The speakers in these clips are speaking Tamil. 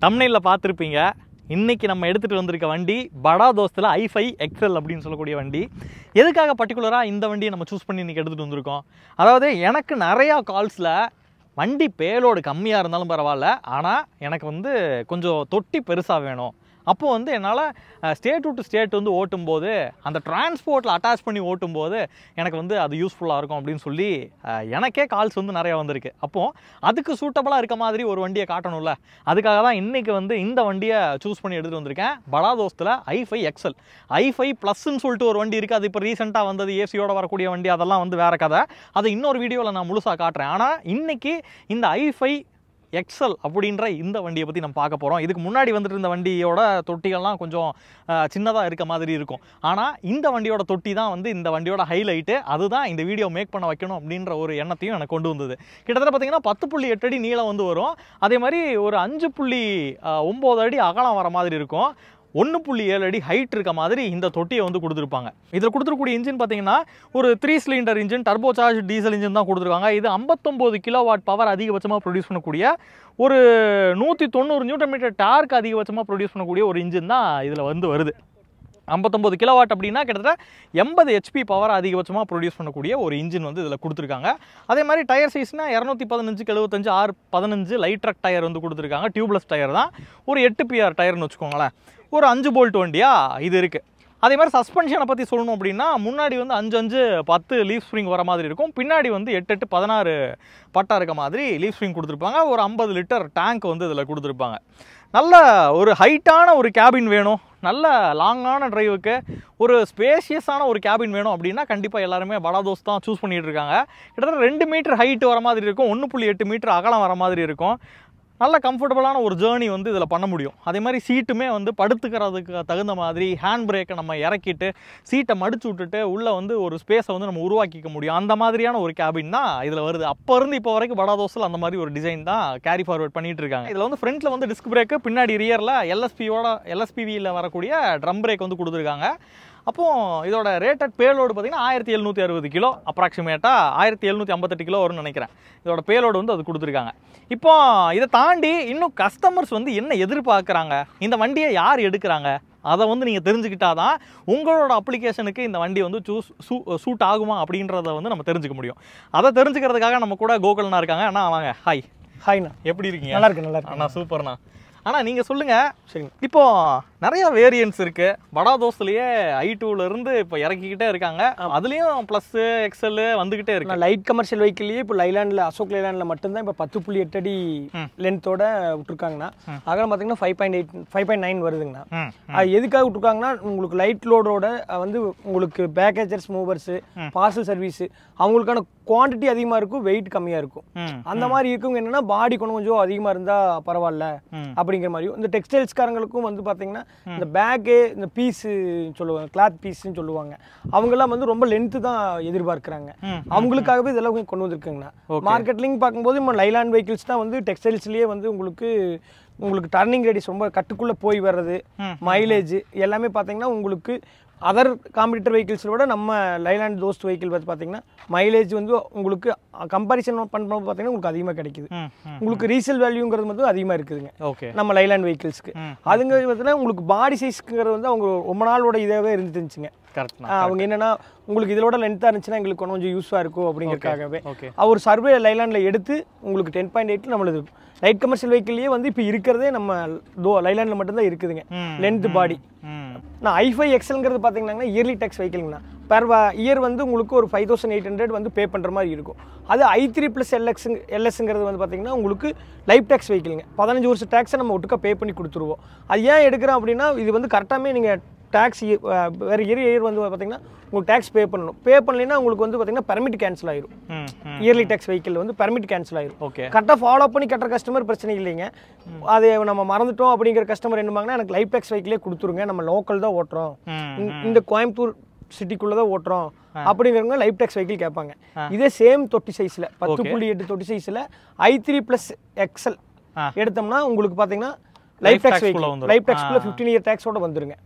தம்ப்நெயில்ல பார்த்திருப்பீங்க. இன்னைக்கு நம்ம எடுத்துட்டு வந்திருக்க வண்டி படா தோஸ்தில் i5 XL அப்படின்னு சொல்லக்கூடிய வண்டி. எதுக்காக பர்டிகுலராக இந்த வண்டியை நம்ம சூஸ் பண்ணி இன்னைக்கு எடுத்துகிட்டு வந்திருக்கோம்? அதாவது எனக்கு நிறையா கால்ஸில் வண்டி பேலோடு கம்மியாக இருந்தாலும் பரவாயில்ல, ஆனால் எனக்கு வந்து கொஞ்சம் தொட்டி பெருசாக வேணும். அப்போது வந்து என்னால் ஸ்டேட் டு ஸ்டேட் வந்து ஓட்டும்போது அந்த டிரான்ஸ்போர்ட்டில் அட்டாச் பண்ணி ஓட்டும்போது எனக்கு வந்து அது யூஸ்ஃபுல்லாக இருக்கும் அப்படின்னு சொல்லி எனக்கே கால்ஸ் வந்து நிறையா வந்திருக்கு. அப்போது அதுக்கு சூட்டபுளாக இருக்க மாதிரி ஒரு வண்டியை காட்டணும்ல, அதுக்காக தான் இன்றைக்கி வந்து இந்த வண்டியை சூஸ் பண்ணி எடுத்துகிட்டு வந்திருக்கேன். படா தோஸ்தில் i5 XL. i5 ப்ளஸ்ன்னு சொல்லிட்டு ஒரு வண்டி இருக்குது, அது இப்போ ரீசெண்டாக வந்தது, ஏசியோட வரக்கூடிய வண்டி, அதெல்லாம் வந்து வேறு கதை. அதை இன்னொரு வீடியோவில் நான் முழுசாக காட்டுறேன். ஆனால் இன்றைக்கி இந்த i5 XL அப்படின்ற இந்த வண்டியை பற்றி நம்ம பார்க்க போகிறோம். இதுக்கு முன்னாடி வந்துட்டு இருந்த வண்டியோட தொட்டிகள்லாம் கொஞ்சம் சின்னதாக இருக்க மாதிரி இருக்கும். ஆனால் இந்த வண்டியோட தொட்டி தான் வந்து இந்த வண்டியோட ஹைலைட்டு. அதுதான் இந்த வீடியோ மேக் பண்ண வைக்கணும் அப்படின்ற ஒரு எண்ணத்தையும் எனக்கு கொண்டு வந்தது. கிட்டத்தட்ட பார்த்தீங்கன்னா 10.8 அடி நீளம் வந்து வரும். அதே மாதிரி ஒரு 5.9 அடி அகலம் வர மாதிரி இருக்கும். 1.7 அடி ஹைட் இருக்க மாதிரி இந்த தொட்டியை வந்து கொடுத்துருப்பாங்க. இதில் கொடுத்துருக்கூடிய இன்ஜின் பார்த்தீங்கன்னா ஒரு 3 cylinder engine, turbo charge diesel engine தான் கொடுத்துருக்காங்க. இது 59 கிலோவாட் பவர் அதிகபட்சமாக ப்ரொடியூஸ் பண்ணக்கூடிய ஒரு 190 நியூட்டன் மீட்டர் டார்க் அதிகபட்சமாக ப்ரொடியூஸ் பண்ணக்கூடிய ஒரு இன்ஜின் தான் இதில் வந்து வருது. 59 கிலோவாட் அப்படின்னா கிட்டத்தட்ட 80 HP பவர் அதிகபட்சமாக ப்ரொடியூஸ் பண்ணக்கூடிய ஒரு இன்ஜின் வந்து இதில் கொடுத்துருக்காங்க. அதே மாதிரி டயர் சைஸ்னா 215 75 615 லைட் ட்ரக் டயர் வந்து கொடுத்துருக்காங்க. டியூப்லெஸ் டயர் தான், ஒரு 8 PR டயர்னு வச்சுக்கோங்களேன். ஒரு 5 போல்ட் வண்டியாக இது இருக்குது. அதே மாதிரி சஸ்பென்ஷனை பற்றி சொல்லணும் அப்படின்னா முன்னாடி வந்து 5-5-10 லீஃப் ஸ்ப்ரிங் வர மாதிரி இருக்கும். பின்னாடி வந்து 8-8-16 பட்டா இருக்க மாதிரி லீஃப் ஸ்ப்ரிங் கொடுத்துருப்பாங்க. ஒரு 50 லிட்டர் டேங்க் வந்து இதில் கொடுத்துருப்பாங்க. நல்ல ஒரு ஹைட்டான ஒரு கேபின் வேணும், நல்ல லாங்கான டிரைவுக்கு ஒரு ஸ்பேஷியஸான ஒரு கேபின் வேணும் அப்படின்னா கண்டிப்பாக எல்லாருமே படா தோஸ்த் தான் சூஸ் பண்ணிகிட்டு இருக்காங்க. கிட்டத்தட்ட 2 மீட்டர் ஹைட்டு வர மாதிரி இருக்கும், 1.8 மீட்டர் அகலம் வர மாதிரி இருக்கும். நல்ல கம்ஃபர்டபுளான ஒரு ஜேர்னி வந்து இதில் பண்ண முடியும். அதே மாதிரி சீட்டுமே வந்து படுத்துக்கிறதுக்கு தகுந்த மாதிரி ஹேண்ட் பிரேக்கை நம்ம இறக்கிட்டு சீட்டை மடிச்சு விட்டுட்டு உள்ளே வந்து ஒரு ஸ்பேஸை வந்து நம்ம உருவாக்கிக்க முடியும். அந்த மாதிரியான ஒரு கேபின் தான் இதில் வருது. அப்போ இருந்து இப்போ வரைக்கும் படா தோஸ்தில் அந்த மாதிரி ஒரு டிசைன் தான் கேரி ஃபார்வர்ட் பண்ணிட்டு இருக்காங்க. இதில் வந்து ஃப்ரண்ட்டில் வந்து டிஸ்க் பிரேக்கு, பின்னாடி ரியரில் எல்எஸ்பிவியில் வரக்கூடிய ட்ரம் பிரேக் வந்து கொடுத்துருக்காங்க. அப்போது இதோட ரேட்டட் பேலோடு பார்த்தீங்கன்னா 1760 கிலோ, அப்ராக்சிமேட்டாக 1758 கிலோ வரும்னு நினைக்கிறேன். இதோட பேலோடு வந்து அது கொடுத்துருக்காங்க. இப்போ இதை தாண்டி இன்னும் கஸ்டமர்ஸ் வந்து என்ன எதிர்பார்க்குறாங்க, இந்த வண்டியை யார் எடுக்கிறாங்க, அதை வந்து நீங்கள் தெரிஞ்சுக்கிட்டாதான் உங்களோட அப்ளிகேஷனுக்கு இந்த வண்டி வந்து சூட் ஆகுமா அப்படின்றத வந்து நம்ம தெரிஞ்சுக்க முடியும். அதை தெரிஞ்சுக்கிறதுக்காக நம்ம கூட கோகுல்னா இருக்காங்க. அண்ணா வாங்க. ஹாய்ண்ணா, எப்படி இருக்கீங்க? நல்லா இருக்கு அண்ணா, சூப்பர்ண்ணா. ஆனால் நீங்கள் சொல்லுங்கள், சரி, இப்போது நிறையா வேரியன்ட்ஸ் இருக்குது படா தோஸ்திலேயே. i2லேருந்து இப்போ இறக்கிக்கிட்டே இருக்காங்க, அதுலேயும் ப்ளஸ்ஸு எக்ஸல் வந்துக்கிட்டே இருக்கு. லைட் கமர்ஷியல் வெஹிக்கிள்லேயே இப்போ லைலாண்டில், அசோக் லைலாண்டில் மட்டும்தான் இப்போ 10.8 அடி லென்த்தோட விட்டுருக்காங்கண்ணா. அகலம் பார்த்தீங்கன்னா 5.9 வருதுங்கண்ணா. அது எதுக்காக விட்டுருக்காங்கன்னா உங்களுக்கு லைட் லோடோட வந்து உங்களுக்கு பேக்கேஜர்ஸ், மூவர்ஸு, பார்சல் சர்வீஸு அவங்களுக்கான குவான்டிட்டி அதிகமாக இருக்கும், வெயிட் கம்மியாக இருக்கும். அந்த மாதிரி இருக்கவங்க என்னென்னா பாடி கொஞ்சம் அதிகமாக இருந்தால் பரவாயில்ல அப்படிங்கிற மாதிரியும். இந்த டெக்ஸ்டைல்ஸ்காரங்களுக்கும் வந்து பார்த்தீங்கன்னா இந்த பேக்கு, இந்த பீஸு சொல்லுவாங்க, கிளாத் பீஸ்ன்னு சொல்லுவாங்க, அவங்கெல்லாம் வந்து ரொம்ப லென்த்து தான் எதிர்பார்க்குறாங்க. அவங்களுக்காகவே இதெல்லாம் கொண்டு வந்திருக்குங்கண்ணா. மார்க்கெட்லிங் பார்க்கும்போது இப்போ லைலாண்ட் வெஹிக்கிள்ஸ் தான் வந்து டெக்ஸ்டைல்ஸ்லேயே வந்து உங்களுக்கு டர்னிங் ரேடியஸ் ரொம்ப கட்டுக்குள்ளே போய் வர்றது, மைலேஜ் எல்லாமே பார்த்தீங்கன்னா உங்களுக்கு அதர் காம்படிட்டர் வெஹிக்கிள்ஸோட நம்ம லைலாண்ட் தோஸ்த் வெஹிக்கிள் வந்து பார்த்தீங்கன்னா மைலேஜ் வந்து உங்களுக்கு கம்பேரிசன் பண்ணும்போது பார்த்தீங்கன்னா உங்களுக்கு அதிகமாக கிடைக்குது. உங்களுக்கு ரீசேல் வேல்யூங்கிறது வந்து அதிகமாக இருக்குதுங்க நம்ம லைலாண்ட் வெஹிக்கிள்ஸ்க்கு. அதுங்க பார்த்தீங்கன்னா உங்களுக்கு பாடி சைஸ்ங்கிறது வந்து அவங்க ரொம்ப நாளோட இதாகவே இருந்துச்சுங்க. அவங்க என்னன்னா உங்களுக்கு இதோட லென்த்தாக இருந்துச்சுன்னா எங்களுக்கு கொஞ்சம் யூஸ்ஃபாக இருக்கும் அப்படிங்கிறதுக்காகவே ஒரு சர்வே லைலாண்டில் எடுத்து உங்களுக்கு 10.8 நம்மளுது லைட் கமர்ஷியல் வெஹிக்கிள்லேயே வந்து இப்போ இருக்கிறதே நம்ம லைலாண்டில் மட்டும்தான் இருக்குதுங்க லென்த் பாடி. நான் i5 XLங்கிறது பார்த்தீங்கன்னா இயர்லி டேக்ஸ் வெஹிக்கிள்ங்கண்ணா. பெர் இயர் வந்து உங்களுக்கு ஒரு 5800 வந்து பே பண்ணுற மாதிரி இருக்கும். அது i3+ LSங்கிறது வந்து பார்த்தீங்கன்னா உங்களுக்கு லைஃப் டேக்ஸ் வெஹிக்கிள்ங்க. 15 வருஷம் டேக்ஸை நம்ம ஒட்டுக்கா பே பண்ணி கொடுத்துருவோம். அது ஏன் எடுக்கிறோம் அப்படின்னா இது வந்து கரெக்டாகவே நீங்கள் டேக்ஸ் வேறு இயர் வந்து பார்த்தீங்கன்னா உங்களுக்கு டேக்ஸ் பே பண்ணணும். பே பண்ணலைன்னா உங்களுக்கு வந்து பார்த்தீங்கன்னா பெர்மிட் கேன்சல் ஆயிரும். இயர்லி டேக்ஸ் வெஹிக்கிள் வந்து பெர்மிட் கேன்சல் ஆயிரும். கரெக்டாக ஃபாலோ பண்ணி கட்டுற கஸ்டமர் பிரச்சனை இல்லைங்க. அது நம்ம மறந்துட்டோம் அப்படிங்கிற கஸ்டமர் என்னமாங்கன்னா எனக்கு லைஃப் டேக்ஸ் வெஹிக்கிளே கொடுத்துருங்க, நம்ம லோக்கல் தான் ஓட்டுறோம், இந்த கோயம்புத்தூர் சிட்டிக்குள்ளே தான் ஓட்டுறோம் அப்படிங்கிறவங்க லைஃப் டேக்ஸ் வெஹிக்கிள் கேட்பாங்க. இதே சேம் தொட்டி சைஸில் 10.8 தொட்டி சைஸில் i3+ XL எடுத்தோம்னா உங்களுக்கு பார்த்தீங்கன்னா லைஃப் டேக்ஸ் வெஹிக்கிள் லைஃப் டேக்ஸ்க்குள்ள 15 இயர் டேக்ஸோட வந்துருங்க.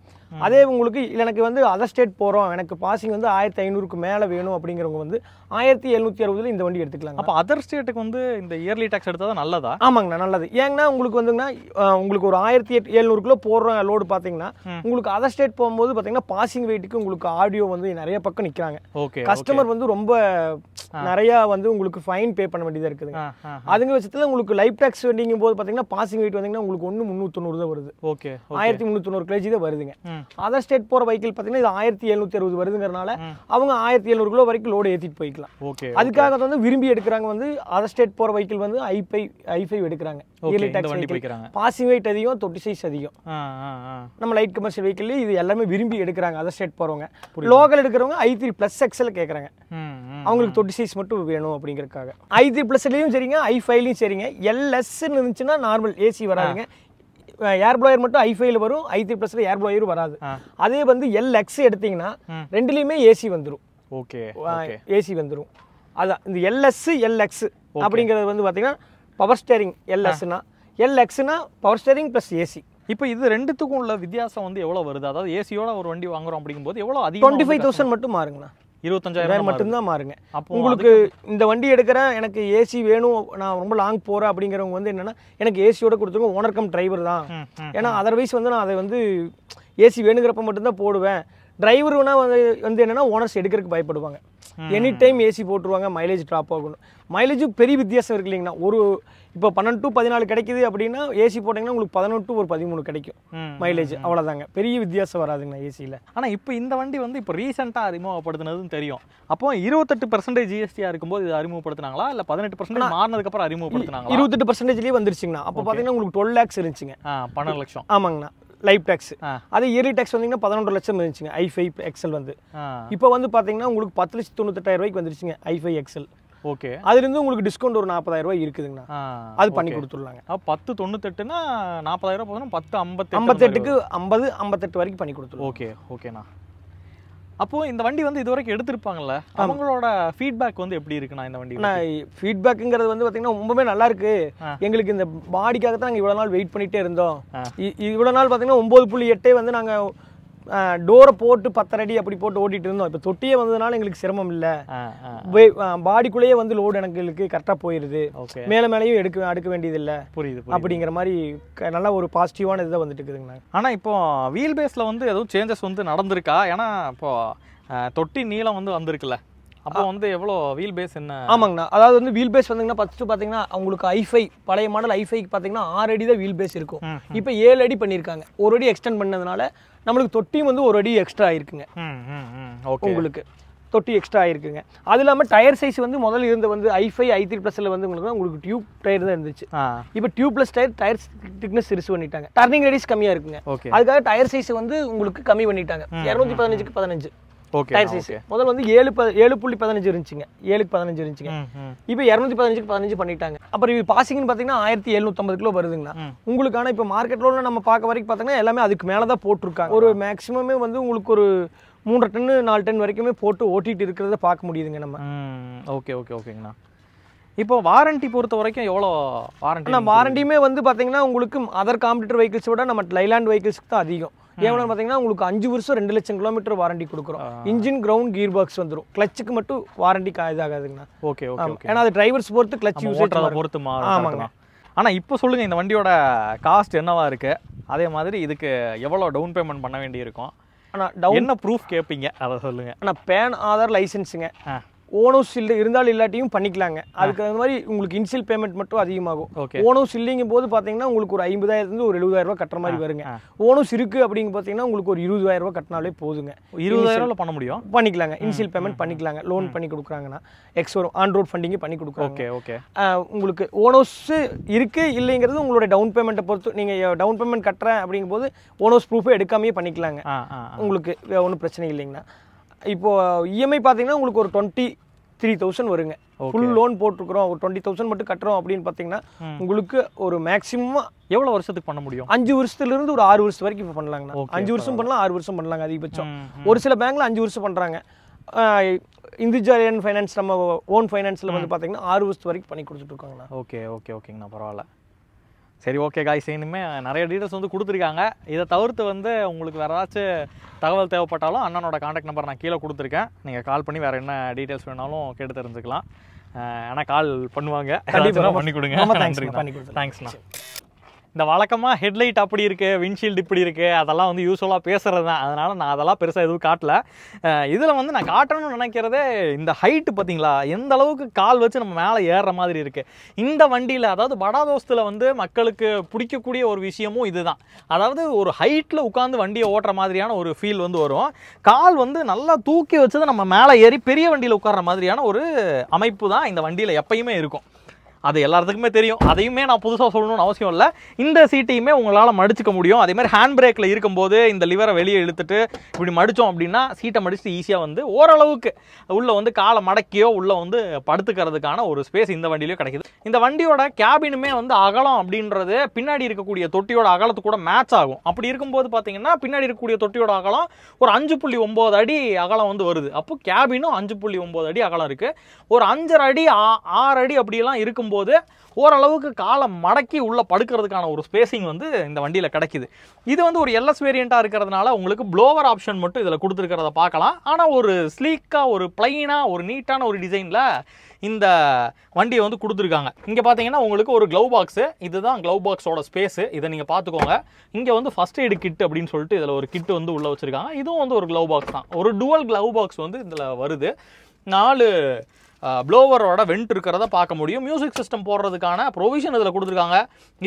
அதே உங்களுக்கு எனக்கு வந்து அதர் ஸ்டேட் போகிறோம், எனக்கு பாசிங் வந்து 1500க்கு மேலே வேணும் அப்படிங்கிறவங்க வந்து 1760 இந்த வண்டி எடுத்துக்கலாங்க. அப்போ அதர் ஸ்டேட்டுக்கு வந்து இந்த இயர்லி டேக்ஸ் எடுத்தால் தான் நல்லதா? ஆமாங்கண்ணா, நல்லது. ஏங்கன்னா உங்களுக்கு வந்துங்கன்னா உங்களுக்கு ஒரு 1700 கிலோ போடுற லோடு பார்த்தீங்கன்னா உங்களுக்கு அதர் ஸ்டேட் போகும்போது பார்த்தீங்கன்னா பாசிங் வெயிட்டுக்கு உங்களுக்கு ஆடியோ வந்து நிறைய பக்கம் நிற்கிறாங்க. ஓகே, கஸ்டமர் வந்து ரொம்ப நிறையா வந்து உங்களுக்கு ஃபைன் பே பண்ண வேண்டியதாக இருக்குதுங்க. அதுங்க பட்சத்தில் உங்களுக்கு லைஃப் டேக்ஸ் வண்டிங்கும் போது பார்த்தீங்கன்னா பாசிங் வெயிட் வந்தீங்கன்னா உங்களுக்கு 390 தான் வருது. ஓகே, 1390 kg தான் வருதுங்க. அதர் ஸ்டேட் போகிற வெஹிக்கிள் பார்த்தீங்கன்னா இது 1760 வருதுங்கிறனால அவங்க 1700 கிலோ வரைக்கும் லோடு ஏற்றிட்டு போய்க்கலாம். ஓகே, அதுக்காக வந்து விரும்பி எடுக்கிறாங்க வந்து அதர் ஸ்டேட் போகிற வெஹிக்கிள் வந்து i5 எடுக்கிறாங்க. Yearly tax vehicle passing weight அதிகம், தொட்டி சைஸ் அதிகம். நம்ம லைட் கமர்ஷியல் வெஹிக்கிள் இது எல்லாமே விரும்பி எடுக்கிறாங்க அதர் ஸ்டேட் போகிறவங்க. லோக்கல் எடுக்கிறவங்க i3+ XL கேட்குறாங்க, அவங்களுக்கு தொட்டி சைஸ் மட்டும் வேணும் அப்படிங்கிறதுக்காக. i3+லையும் சரிங்க, i5லையும் சரிங்க. LSன்னு இருந்துச்சுன்னா நார்மல் ஏசி வராதுங்க, ஏர் ப்ளோயர் மட்டும் i5ல வரும், i3+ல ஏர் ப்ளோயரும் வராது. அதே வந்து LX எடுத்தீங்கன்னா ரெண்டுலேயுமே ஏசி வந்துடும். ஓகே, ஏசி வந்துடும். அதான் இந்த LS LX அப்படிங்கிறது வந்து பார்த்தீங்கன்னா பவர் ஸ்டேரிங். LSனா LXனா பவர் ஸ்டேரிங் ப்ளஸ் ஏசி. இப்போ இது ரெண்டுத்துக்கும் உள்ள வித்தியாசம் வந்து எவ்வளோ வருது? அதாவது ஏசியோட ஒரு வண்டி வாங்குறோம் அப்படிங்கும்போது எவ்வளோ அதிகம்? 25,000 மட்டும் மாறுங்கண்ணா, 25,000 மட்டும்தான் மாறுங்க. உங்களுக்கு இந்த வண்டி எடுக்கிறேன், எனக்கு ஏசி வேணும், நான் ரொம்ப லாங் போகிறேன் அப்படிங்கிறவங்க வந்து என்னென்னா எனக்கு ஏசியோட கொடுத்துருங்க, ஓனர் கம் டிரைவர் தான். ஏன்னா அதர்வைஸ் வந்து நான் அதை வந்து ஏசி வேணுங்கிறப்ப மட்டும்தான் போடுவேன். டிரைவர்னா வந்து என்னென்னா ஓனர்ஸ் எடுக்கிறதுக்கு பயப்படுவாங்க. எனி டைம் ஏசி போட்டுருவாங்க, மைலேஜ் ட்ராப் ஆகணும். மைலேஜும் பெரிய வித்தியாசம் இருக்கு இல்லைங்கண்ணா. ஒரு இப்போ 12 to 14 கிடைக்குது அப்படின்னா ஏசி போட்டிங்கன்னா உங்களுக்கு 11 to 13 கிடைக்கும் மைலேஜ், அவ்வளோதாங்க. பெரிய வித்தியாசம் வராதுங்கண்ணா ஏசியில். ஆனால் இப்போ இந்த வண்டி வந்து இப்போ ரீசெண்டாக அறிமுகப்படுத்தினதுன்னு தெரியும். அப்போ 28% ஜிஎஸ்டியாக இருக்கும்போது இது அறிமுகப்படுத்தினாங்களா இல்லை 18% மாறினதுக்கப்புறம் அறிமுகப்படுத்தினாங்களா? 28%லேயே வந்துருச்சுங்கண்ணா. அப்போ பார்த்தீங்கன்னா உங்களுக்கு 12 lakhs இருந்துச்சுங்க. 12 லட்சம். ஆமாங்கண்ணா, லைஃப் டேக்ஸ். அதே இயர்லி டேக்ஸ் வந்தீங்கன்னா 11 லட்சம் இருந்துச்சுங்க i5 XL வந்து. இப்போ வந்து பார்த்தீங்கன்னா உங்களுக்கு 10,98,000 ரூபாய்க்கு வந்துருச்சுங்க i5 XL. ஓகே, அதுலேருந்து உங்களுக்கு டிஸ்கவுண்ட் ஒரு 40,000 ரூபாய் இருக்குதுங்கண்ணா, அது பண்ணி கொடுத்துடலாங்க. 10,98னா 40,000 போதும், 10,58க்கு 50-58 வரைக்கும் பண்ணி கொடுத்துருவோம். ஓகே, ஓகேண்ணா. அப்போ இந்த வண்டி வந்து இது வரைக்கும் எடுத்திருப்பாங்கல்ல, அவங்களோட ஃபீட்பேக் வந்து எப்படி இருக்குண்ணா இந்த வண்டி? ஃபீட்பேக்குங்கிறது வந்து பார்த்தீங்கன்னா ரொம்பவே நல்லா இருக்கு. எங்களுக்கு இந்த பாடிக்காக தான் நாங்கள் இவ்வளோ நாள் வெயிட் பண்ணிட்டே இருந்தோம். இவ்வளோ நாள் பார்த்தீங்கன்னா 9.8 வந்து நாங்கள் டோரை போட்டு 10 அடி அப்படி போட்டு ஓட்டிட்டு இருந்தோம். இப்போ தொட்டியே வந்ததுனால எங்களுக்கு சிரமம் இல்லை, பாடிக்குள்ளேயே வந்து லோடு எனக்கு கரெக்டாக போயிடுது, மேலே மேலேயும் அடுக்க வேண்டியது இல்லை. புரியுது. அப்படிங்கிற மாதிரி நல்லா ஒரு பாசிட்டிவான இதுதான் வந்துட்டு இருக்குதுங்கண்ணா. ஆனால் இப்போ வீல் பேஸில் வந்து எதுவும் சேஞ்சஸ் வந்து நடந்திருக்கா? ஏன்னா இப்போ தொட்டி நீளம் வந்து வந்திருக்குல்ல, அப்போ வந்து எவ்வளோ வீல் பேஸ் என்ன? ஆமாங்கண்ணா, அதாவது வந்து வீல் பேஸ் பார்த்தீங்கன்னா ஃபஸ்ட்டு பார்த்தீங்கன்னா உங்களுக்கு i5 பழைய மாடல் i5 பார்த்தீங்கன்னா 6 அடி தான் வீல் பேஸ் இருக்கும். இப்போ 7 அடி பண்ணியிருக்காங்க. 1 அடி எக்ஸ்டெண்ட் பண்ணதுனால நம்மளுக்கு தொட்டியும் வந்து 1 அடி எக்ஸ்ட்ரா ஆயிருக்குங்க. உங்களுக்கு தொட்டி எக்ஸ்ட்ரா ஆயிருக்குங்க. அது இல்லாமல் டயர் சைஸ் வந்து முதல்ல இருந்த வந்து i5 i3+ல வந்து உங்களுக்கு டியூப் டயர் தான் இருந்துச்சு. இப்போ டியூப்லெஸ் டயர் திக்னஸ் சிறுசு பண்ணிட்டாங்க. டர்னிங் ரேடியஸ் கம்மியாக இருக்குங்க. அதுக்காக டயர் சைஸ் வந்து உங்களுக்கு கம்மி பண்ணிட்டாங்க. 215க்கு 15 டயர் சைஸ். முதல்ல வந்து 7.15 இருந்துச்சுங்க, 7க்கு 15 இருந்துச்சுங்க. இப்போ 215க்கு 15 பண்ணிட்டாங்க. அப்புறம் இது பாசிங்னு பார்த்தீங்கன்னா 1750 கிலோ வருதுங்கண்ணா உங்களுக்கு. ஆனால் இப்போ மார்க்கெட்ல நம்ம பார்க்க வரைக்கும் பார்த்தீங்கன்னா எல்லாமே அதுக்கு மேலே தான் போட்டிருக்காங்க. ஒரு மேக்ஸிமமே வந்து உங்களுக்கு ஒரு 3 டன் 4 டன் வரைக்குமே போட்டு ஓட்டிட்டு இருக்கிறத பார்க்க முடியுதுங்க நம்ம. ஓகே, ஓகேங்கண்ணா. இப்போ வாரண்டி பொறுத்த வரைக்கும் எவ்வளோ வாரண்டி? வாரண்டியுமே வந்து பார்த்தீங்கன்னா உங்களுக்கு அதர் காம்படிட்டர் வெஹிக்கிள்ஸ் விட நம்ம லைலாண்ட் வெஹிக்கிள்ஸ்க்கு தான் அதிகம். ஏன்னா பார்த்தீங்கன்னா உங்களுக்கு 5 வருஷம் 2 லட்சம் கிலோமீட்டர் வாரண்டி கொடுக்குறோம். இன்ஜின், கிரவுண்ட், கியர் பாக்ஸ் வந்துடும். கிளச்சுக்கு மட்டும் வாரண்டி இதாகாதுங்கண்ணா. ஓகே, ஏன்னா அது டிரைவர்ஸ் பொறுத்து கிளச் யூஸ் பொறுத்து மாறும். ஆமாங்க. ஆனால் இப்போ சொல்லுங்கள், இந்த வண்டியோட காஸ்ட் என்னவா இருக்குது? அதே மாதிரி இதுக்கு எவ்வளோ டவுன் பேமெண்ட் பண்ண வேண்டி இருக்கும்? ஆனால் என்ன ப்ரூஃப் கேட்பீங்க அதை சொல்லுங்கள். ஆனால் பேன், ஆதார், லைசன்ஸுங்க, ஓனோஸ் இருந்தாலும் இல்லாட்டியும் பண்ணிக்கலாங்க. அதுக்கு அந்த மாதிரி உங்களுக்கு இனிஷியல் பேமெண்ட் மட்டும் அதிகமாகும். ஓனோஸ் இல்லைங்கும் போது பார்த்தீங்கன்னா உங்களுக்கு ஒரு 50,000 ஒரு 70,000 ரூபாய் கட்டுற மாதிரி வருங்க. ஓனோஸ் இருக்கு அப்படிங்க பார்த்தீங்கன்னா உங்களுக்கு ஒரு 20,000 ரூபாய் கட்டினாலே போதுங்க. 20,000 பண்ண முடியும், பண்ணிக்கலாங்க. இனிஷியல் பேமெண்ட் பண்ணிக்கலாங்க. லோன் பண்ணி கொடுக்குறாங்கன்னா வரும், ஆன் ரோட் ஃபண்டிங் பண்ணி கொடுக்குறாங்க. உங்களுக்கு ஓனோஸ் இருக்கு இல்லைங்கிறது உங்களோட டவுன் பேமெண்ட்டை பொறுத்து. நீங்கள் டவுன் பேமெண்ட் கட்டுறேன் அப்படிங்கும் போது ஓனோஸ் ப்ரூஃபே எடுக்காமே பண்ணிக்கலாங்க. உங்களுக்கு ஒன்றும் பிரச்சனை இல்லைங்கண்ணா. இப்போ இஎம்ஐ பார்த்தீங்கன்னா உங்களுக்கு ஒரு 23,000 வருங்க. ஃபுல் லோன் போட்டுருக்குறோம், ஒரு 20,000 மட்டும் கட்டுறோம் அப்படின்னு பார்த்தீங்கன்னா உங்களுக்கு ஒரு மேக்ஸிமம் எவ்வளோ வருஷத்துக்கு பண்ண முடியும்? 5 வருஷத்துலேருந்து ஒரு 6 வருஷம் வரைக்கும் இப்போ பண்ணலாங்கண்ணா. 5 வருஷம் பண்ணலாம், 6 வருஷம் பண்ணலாங்க அதிகபட்சம். ஒரு சில பேங்க்ல 5 வருஷம் பண்ணுறாங்க. இண்டிவிஜுவல் ஃபைனான்ஸ், நம்ம ஓன் ஃபைனான்ஸில் வந்து பார்த்தீங்கன்னா 6 வருஷத்து வரைக்கும் பண்ணி கொடுத்துட்டு இருக்காங்கண்ணா. ஓகேங்கண்ணா, பரவாயில்ல. சரி, ஓகே காய்ஸ், இனிமேல் நிறைய டீட்டெயில்ஸ் வந்து கொடுத்துருக்காங்க. இதை தவிர்த்து வந்து உங்களுக்கு வேறு ஏதாச்சும் தகவல் தேவைப்பட்டாலும் அண்ணனோட காண்டாக்ட் நம்பர் நான் கீழே கொடுத்துருக்கேன். நீங்கள் கால் பண்ணி வேறு என்ன டீட்டெயில்ஸ் வேணாலும் கேட்டு தெரிஞ்சுக்கலாம். ஆனால் கால் பண்ணுவாங்க, கண்டிப்பாக பண்ணி கொடுங்க. தேங்க்ஸ்ண்ணா. இந்த வழக்கமாக ஹெட்லைட் அப்படி இருக்குது, விண்ட்ஷீல்டு இப்படி இருக்குது, அதெல்லாம் வந்து யூஸ்வலாக பேசுகிறது தான். அதனால் நான் அதெல்லாம் பெருசாக எதுவும் காட்டல. இதில் வந்து நான் காட்டணும்னு நினைக்கிறதே இந்த ஹைட்டு பார்த்தீங்களா, எந்த அளவுக்கு கால் வச்சு நம்ம மேலே ஏறுற மாதிரி இருக்குது இந்த வண்டியில். அதாவது படா தோஸ்தில் வந்து மக்களுக்கு பிடிக்கக்கூடிய ஒரு விஷயமும் இதுதான். அதாவது ஒரு ஹைட்டில் உட்காந்து வண்டியை ஓட்டுற மாதிரியான ஒரு ஃபீல் வந்து வரும். கால் வந்து நல்லா தூக்கி வச்சது நம்ம மேலே ஏறி பெரிய வண்டியில் உட்கார்ற மாதிரியான ஒரு அமைப்பு தான் இந்த வண்டியில் எப்பயுமே இருக்கும். அது எல்லாத்துக்குமே தெரியும். அதையுமே நான் புதுசாக சொல்லணும்னு அவசியம் இல்லை. இந்த சீட்டையுமே உங்களால் மடிச்சுக்க முடியும். அதேமாதிரி ஹேண்ட் பிரேக்கில் இருக்கும்போது இந்த லிவரை வெளியே இழுத்துட்டு இப்படி மடித்தோம் அப்படின்னா சீட்டை மடிச்சுட்டு ஈஸியாக வந்து ஓரளவுக்கு உள்ளே வந்து காலை மடக்கியோ உள்ளே வந்து படுத்துக்கிறதுக்கான ஒரு ஸ்பேஸ் இந்த வண்டியிலையும் கிடைக்குது. இந்த வண்டியோட கேபினுமே வந்து அகலம் அப்படின்றது பின்னாடி இருக்கக்கூடிய தொட்டியோட அகலத்து கூட மேட்ச் ஆகும். அப்படி இருக்கும்போது பார்த்தீங்கன்னா பின்னாடி இருக்கக்கூடிய தொட்டியோட அகலம் ஒரு 5.9 அடி அகலம் வந்து வருது. அப்போ கேபினும் 5.9 அடி அகலம் இருக்குது. ஒரு 5.5 அடி 6 அடி அப்படியெல்லாம் இருக்கும்போது ஓரளவுக்கு காலை மடக்கி உள்ள படுக்கிறதுக்கான ஒரு ஸ்பேசிங் வந்து இந்த வண்டியில் கிடைக்குது. இது வந்து ஒரு எல்எஸ் வேரியண்ட்டாக இருக்கிறதுனால உங்களுக்கு ப்ளோவர் ஆப்ஷன் மட்டும் இதில் கொடுத்துருக்கிறத பார்க்கலாம். ஆனால் ஒரு ஸ்லீக்காக, ஒரு பிளைனாக, ஒரு நீட்டான ஒரு டிசைனில் இந்த வண்டியை வந்து கொடுத்துருக்காங்க. இங்கே பார்த்தீங்கன்னா உங்களுக்கு ஒரு க்ளவ் பாக்ஸு, இதுதான் க்ளவ் பாக்ஸோட ஸ்பேஸு. இதை நீங்கள் பார்த்துக்கோங்க. இங்கே வந்து ஃபஸ்ட் எய்டு கிட் அப்படின்னு சொல்லிட்டு இதில் ஒரு கிட் வந்து உள்ளே வச்சுருக்காங்க. இதுவும் வந்து ஒரு க்ளவ் பாக்ஸ் தான். ஒரு டுவல் க்ளவ் பாக்ஸ் வந்து இதில் வருது. 4 ப்ளோவரோட வெண்ட் இருக்கிறத பார்க்க முடியும். மியூசிக் சிஸ்டம் போடுறதுக்கான ப்ரொவிஷன் இதில் கொடுத்துருக்காங்க.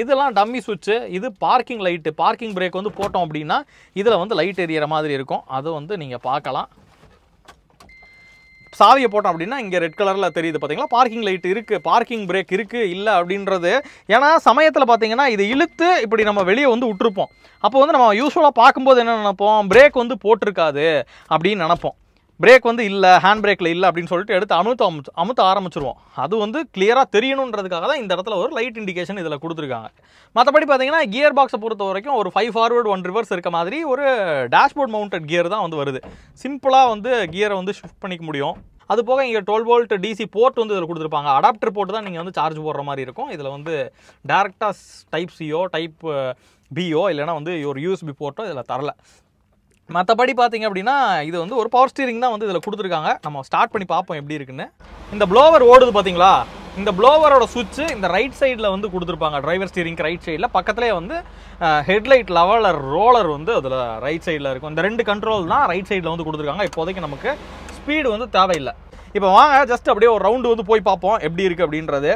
இதெல்லாம் டம்மி சுவிட்சு. இது பார்க்கிங் லைட்டு, பார்க்கிங் பிரேக் வந்து போட்டோம் அப்படின்னா இதில் வந்து லைட் எரியற மாதிரி இருக்கும். அது வந்து நீங்கள் பார்க்கலாம். சாவியை போட்டோம் அப்படின்னா இங்கே ரெட் கலரில் தெரியுது பார்த்தீங்களா, பார்க்கிங் லைட் இருக்குது, பார்க்கிங் பிரேக் இருக்குது இல்லை அப்படின்றது. ஏன்னா சமயத்தில் பார்த்தீங்கன்னா இது இழுத்து இப்படி நம்ம வெளியே வந்து விட்டுருப்போம். அப்போ வந்து நம்ம யூஸ்வலாக பார்க்கும்போது என்ன நினைப்போம், பிரேக் வந்து போட்டிருக்காது அப்படின்னு நினைப்போம். பிரேக் வந்து இல்லை, ஹேண்ட் பிரேக்கில் இல்லை அப்படின்னு சொல்லிட்டு எடுத்து அமுத்த ஆரம்பிச்சிருவோம். அது வந்து கிளியராக தெரியணுன்றதுக்காக தான் இந்த இடத்துல ஒரு லைட் இண்டிகேஷன் இதில் கொடுத்துருக்காங்க. மற்றபடி பார்த்தீங்கன்னா கியர் பாக்ஸை பொறுத்த வரைக்கும் ஒரு 5 ஃபார்வர்டு 1 ரிவர்ஸ் இருக்க மாதிரி ஒரு டேஷ்போர்ட் மவுண்டட் கியர் தான் வந்து வருது. சிம்பிளாக வந்து கியரை வந்து ஷிஃப்ட் பண்ணிக்க முடியும். அது போக இங்கே 12 வோல்ட் டிசி போர்ட் வந்து இதில் கொடுத்துருப்பாங்க. அடாப்டர் போட்டு தான் நீங்கள் வந்து சார்ஜ் போடுற மாதிரி இருக்கும். இதில் வந்து டேரெக்டாக டைப் சியோ டைப் பியோ இல்லைனா வந்து ஒரு யூஎஸ்பி போர்ட்டோ இதில் தரல. மற்றபடி பார்த்தீங்க அப்படின்னா இது வந்து ஒரு பவர் ஸ்டீரிங் தான் வந்து இதில் கொடுத்துருக்காங்க. நம்ம ஸ்டார்ட் பண்ணி பார்ப்போம் எப்படி இருக்குன்னு. இந்த ப்ளோவர் ஓடுது பார்த்தீங்களா, இந்த ப்ளோவரோட சுவிட்சு இந்த ரைட் சைடில் வந்து கொடுத்துருப்பாங்க. டிரைவர் ஸ்டீரிங்க்கு ரைட் சைடில் பக்கத்துலேயே வந்து ஹெட்லைட் லெவலர் ரோலர் வந்து அதில் ரைட் சைடில் இருக்கும். இந்த 2 கண்ட்ரோல் தான் ரைட் சைடில் வந்து கொடுத்துருக்காங்க. இப்போதைக்கு நமக்கு ஸ்பீடு வந்து தேவையில்லை. இப்போ வாங்க ஜஸ்ட் அப்படியே ஒரு ரவுண்டு வந்து போய் பார்ப்போம் எப்படி இருக்குது அப்படின்றது.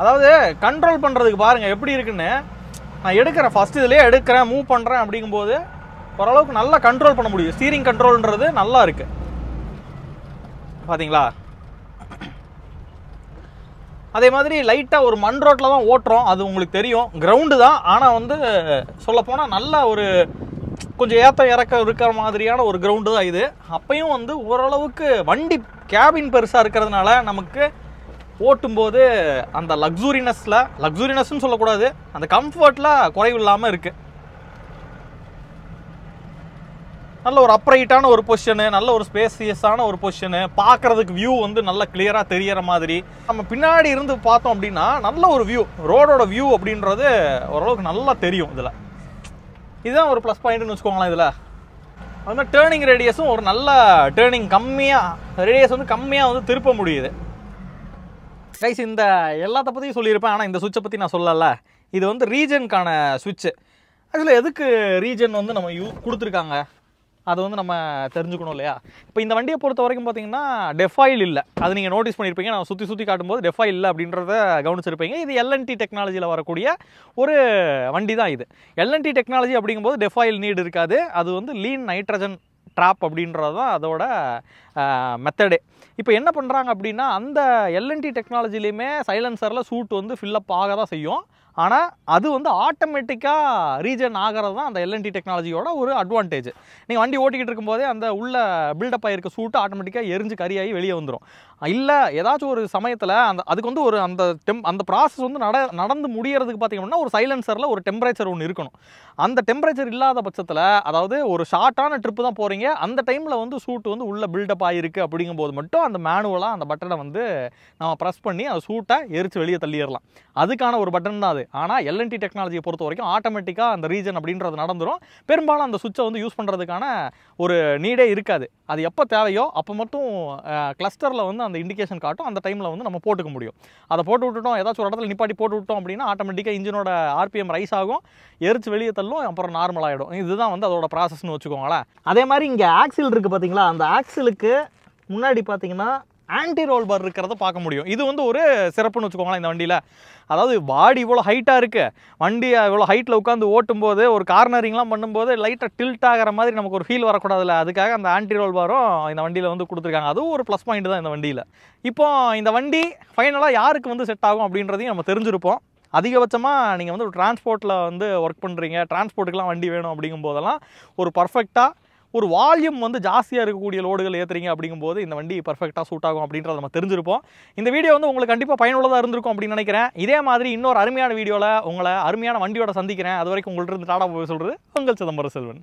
அதாவது கண்ட்ரோல் பண்ணுறதுக்கு பாருங்கள் எப்படி இருக்குன்னு. நான் எடுக்கிறேன், ஃபஸ்ட் இதுலேயே எடுக்கிறேன், மூவ் பண்ணுறேன் அப்படிங்கும்போது ஓரளவுக்கு நல்லா கண்ட்ரோல் பண்ண முடியும். ஸ்டீரிங் கண்ட்ரோல்ன்றது நல்லா இருக்குது பார்த்தீங்களா. அதே மாதிரி லைட்டாக ஒரு மண் ரோட்டில் தான் ஓட்டுறோம், அது உங்களுக்கு தெரியும். கிரவுண்டு தான், ஆனால் வந்து சொல்லப்போனால் நல்ல ஒரு கொஞ்சம் ஏற்ற இறக்க இருக்கிற மாதிரியான ஒரு கிரவுண்டு தான் இது. அப்பையும் வந்து ஓரளவுக்கு வண்டி கேபின் பெருசாக இருக்கிறதுனால நமக்கு ஓட்டும்போது அந்த லக்ஸூரினஸ்ன்னு சொல்லக்கூடாது, அந்த கம்ஃபர்ட்டில் குறைவு இல்லாமல் இருக்குது. நல்ல ஒரு அப்ரைட்டான ஒரு பொசிஷனு, நல்ல ஒரு ஸ்பேசியஸான ஒரு பொசிஷனு, பார்க்குறதுக்கு வியூ வந்து நல்ல கிளியராக தெரியற மாதிரி. நம்ம பின்னாடி இருந்து பார்த்தோம் அப்படின்னா நல்ல ஒரு வியூ, ரோடோட வியூ அப்படின்றது ஓரளவுக்கு நல்லா தெரியும். இதில் இதுதான் ஒரு ப்ளஸ் பாயிண்ட்னு வச்சுக்கோங்களேன். இதில் அது மாதிரி டேர்னிங் ரேடியஸும் ஒரு நல்ல டேர்னிங், ரேடியஸ் வந்து கம்மியாக வந்து திருப்ப முடியுது. கைஸ், இந்த எல்லாத்த பற்றியும் சொல்லியிருப்பேன், ஆனால் இந்த சுவிட்சை பற்றி நான் சொல்லலை. இது வந்து ரீஜனுக்கான சுவிட்சு. ஆக்சுவலாக எதுக்கு ரீஜன் வந்து நம்ம கொடுத்துருக்காங்க அது வந்து நம்ம தெரிஞ்சுக்கணும் இல்லையா. இப்போ இந்த வண்டியை பொறுத்த வரைக்கும் பார்த்தீங்கன்னா டெஃபாயில் இல்லை, அது நீங்கள் நோட்டீஸ் பண்ணியிருப்பீங்க. நான் சுற்றி காட்டும்போது டெஃபாயில் இல்லை அப்படின்றத கவனிச்சிருப்பீங்க. இது எல்என்டி டெக்னாலஜியில் வரக்கூடிய ஒரு வண்டி தான் இது. எல்என்டி டெக்னாலஜி அப்படிங்கும்போது டெஃபாயில் நீடு இருக்காது. அது வந்து லீன் நைட்ரஜன் ட்ராப் அப்படின்றது தான் அதோட மெத்தடே. இப்போ என்ன பண்ணுறாங்க அப்படின்னா அந்த எல்என்டி டெக்னாலஜிலையுமே சைலன்சரில் சூட் வந்து ஃபில்லப் ஆக தான் செய்யும். ஆனால் அது வந்து ஆட்டோமேட்டிக்காக ரீஜன் ஆகிறது தான் அந்த எல்என்டி டெக்னாலஜியோட ஒரு அட்வான்டேஜ். நீங்கள் வண்டி ஓட்டிக்கிட்டு இருக்கும்போதே அந்த உள்ள பில்டப் ஆகிருக்க சூட்டு ஆட்டோமேட்டிக்காக எரிஞ்சு கரியாகி வெளியே வந்துடும். இல்லை ஏதாச்சும் ஒரு சமயத்தில் அதுக்கு வந்து ஒரு அந்த ப்ராசஸ் வந்து நடந்து முடியறதுக்கு பார்த்தீங்கன்னா ஒரு சைலன்சரில் ஒரு டெம்பரேச்சர் ஒன்று இருக்கணும். அந்த டெம்பரேச்சர் இல்லாத பட்சத்தில், அதாவது ஒரு ஷார்ட்டான ட்ரிப்பு தான் போகிறீங்க, அந்த டைமில் வந்து சூட்டு வந்து உள்ள பில்டப் ஆகிருக்கு அப்படிங்கும்போது மட்டும் அந்த மேனுவலாக அந்த பட்டனை வந்து நம்ம ப்ரெஸ் பண்ணி அந்த சூட்டை எரிச்சு வெளியே தள்ளிடலாம். அதுக்கான ஒரு பட்டன் தான் அது. ஆனால் எல்என்டி டெக்னாலஜியை பொறுத்த வரைக்கும் ஆட்டோமேட்டிக்காக அந்த ரீஜன் அப்படின்றது நடந்துடும். பெரும்பாலும் அந்த சுவிட்சை வந்து யூஸ் பண்ணுறதுக்கான ஒரு நீடே இருக்காது. அது எப்போ தேவையோ அப்போ மட்டும் கிளஸ்டரில் வந்து அந்த இண்டிகேஷன் காட்டும். அந்த டைமில் வந்து நம்ம போட்டுக்க முடியும். அதை போட்டு விட்டுட்டோம், ஏதாச்சும் ஒரு இடத்துல நிப்பாட்டி போட்டு விட்டோம் அப்படின்னா ஆட்டோமேட்டிக்காக இன்ஜினோட ஆர்பிஎம் ரைஸ் ஆகும், எரிச்சு வெளியே தள்ளும், அப்புறம் நார்மல் ஆகிடும். இதுதான் வந்து அதோட ப்ராசஸ்னு வச்சுக்கோங்களேன். அதே மாதிரி இங்கே ஆக்சில் இருக்குது பார்த்தீங்களா, அந்த ஆக்சிலுக்கு முன்னாடி பார்த்தீங்கன்னா ஆன்டி ரோல் பார் இருக்கிறத பார்க்க முடியும். இது வந்து ஒரு சிறப்புன்னு வச்சுக்கோங்களேன் இந்த வண்டியில். அதாவது பாடி இவ்வளோ ஹைட்டாக இருக்குது, வண்டி இவ்வளோ ஹைட்டில் உட்காந்து ஓட்டும்போது ஒரு கார்னரிங்லாம் பண்ணும்போது லைட்டாக டில்ட் ஆகிற மாதிரி நமக்கு ஒரு ஃபீல் வரக்கூடாதுல்ல, அதுக்காக அந்த ஆன்டி ரோல் பாரும் இந்த வண்டியில் வந்து கொடுத்துருக்காங்க. அதுவும் ஒரு ப்ளஸ் பாயிண்ட் தான் இந்த வண்டியில். இப்போ இந்த வண்டி ஃபைனலாக யாருக்கு வந்து செட் ஆகும் அப்படின்றதையும் நம்ம தெரிஞ்சிருப்போம். அதிகபட்சமாக நீங்கள் வந்து ஒரு டிரான்ஸ்போர்ட்டில் வந்து ஒர்க் பண்ணுறீங்க, டிரான்ஸ்போர்ட்டுக்கெலாம் வண்டி வேணும் அப்படிங்கும்போதெல்லாம் ஒரு பர்ஃபெக்டாக ஒரு வால்யூம் வந்து ஜாஸ்தியாக இருக்கக்கூடிய லோடுகள் ஏற்றுறீங்க அப்படிங்கும்போது இந்த வண்டி பர்ஃபெக்டாக சூட் ஆகும் அப்படின்றத நம்ம தெரிஞ்சிருப்போம். இந்த வீடியோ வந்து உங்களுக்கு கண்டிப்பாக பயனுள்ளதாக இருந்திருக்கும் அப்படின்னு நினைக்கிறேன். இதே மாதிரி இன்னொரு அருமையான வீடியோவில் உங்களை அருமையான வண்டியோட சந்திக்கிறேன். அது வரைக்கும் உங்கள்கிட்ட இருந்து டாடா போய் சொல்கிறது உங்கள் சிதம்பரம் செல்வன்.